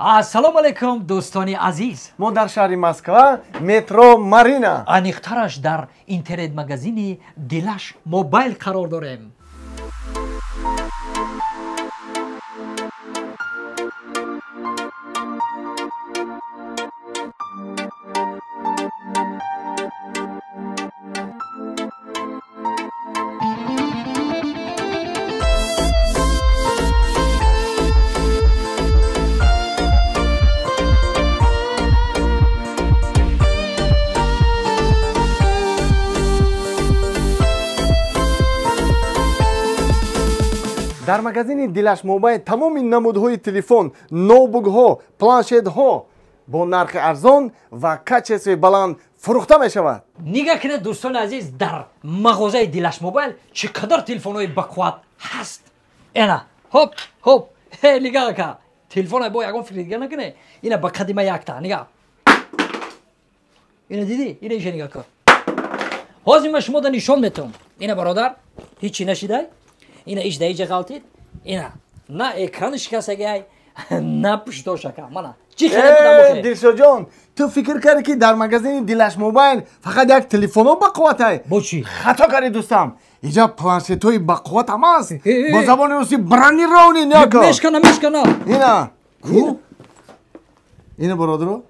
ассалому алайкум дӯстони азиз. мо дар шаҳри Москва метро Марина аниқтараш дар интернет-магазини Дилаш Мобайл қарор дорем. дар магазини Дилаш Мобайл тамоми намудҳои телефон, ноутбукҳо, планшетҳо бо нархи арзон ва качествои баланд фурӯхта мешавад. Нигаҳ кунед дӯстони азиз, дар мағозаи Дилаш Мобайл чӣ қадар телефонҳои бақувват ҳаст. Эна ҳоп ҳоп нигаҳ ака телефона бо ягон фикри дига накунед. Ина ба қадима якта нигаҳ. Ина диди? Ина иша нигаҳ кун. ҳозир ман шумода нишон метавам. Ина бародар ҳичи нашидай. Ина ижда иҷа ғалтид. Ина на экрани шикастагиай, на пуштошака. Мана чӣ хеле будам бохе. Дилшоҷон, ту фикр кардӣ ки дар магазини Дилаш Мобайл фақат як телефоно бақувватай? Бо чӣ? Хато кардӣ дӯстам. Иҷа планшетҳои бақувват ҳам аст. Бо забони русӣ бранирований няка. Мешкана. Ина. Ина бародаро?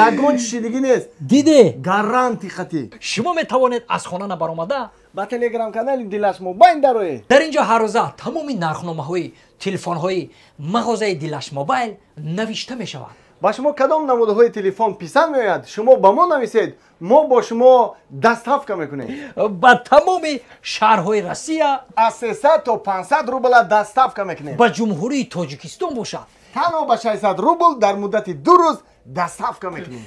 Ягон чизи дигӣ нест. Диде? Гаранти хати. Шумо метавонед аз хона набаромада ба телеграм канали Дилаш Мобайл дароед. дар инҷо ҳар рӯза тамоми нархномаҳои телефонҳои мағозаи Дилаш Мобайл навишта мешавад. ба шумо кадом намудҳои телефон писанд меояд, шумо ба мо нависед, мо бо шумо дастафка мекунем. ба тамоми шаҳрҳои Россия аз 300 то 500 рубла дастафка мекунем. ба ҷумҳурии Тоҷикистон бошад. танҳо ба 600 рубл дар муддати 2 рӯз дастафка мекунем.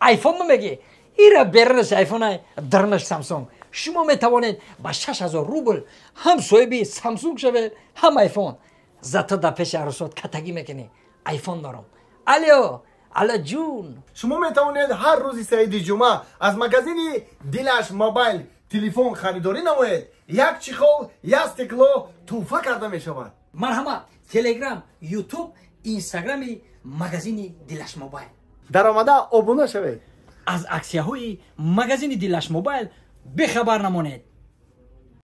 айфон намеги? ира бернаш айфонай дарнаш Samsung. шумо метавонед ба 6000 рубл ҳам соҳиби Samsung шавед, ҳам айфон. зато дар пеши арӯсот катагӣ мекунӣ. айфон дорам. алло ҷун. шумо метавонед ҳар рӯзи саиди ҷумъа аз магазини Дилаш Мобайл телефон харидорӣ намоед. як чихол, як стекло тӯҳфа карда мешавад. марҳамат. Телеграм, ютуб, инстаграми магазини Дилаш Мобайл. даромада обуна шавед. аз аксияҳои магазини Дилаш Мобайл бехабар намонед.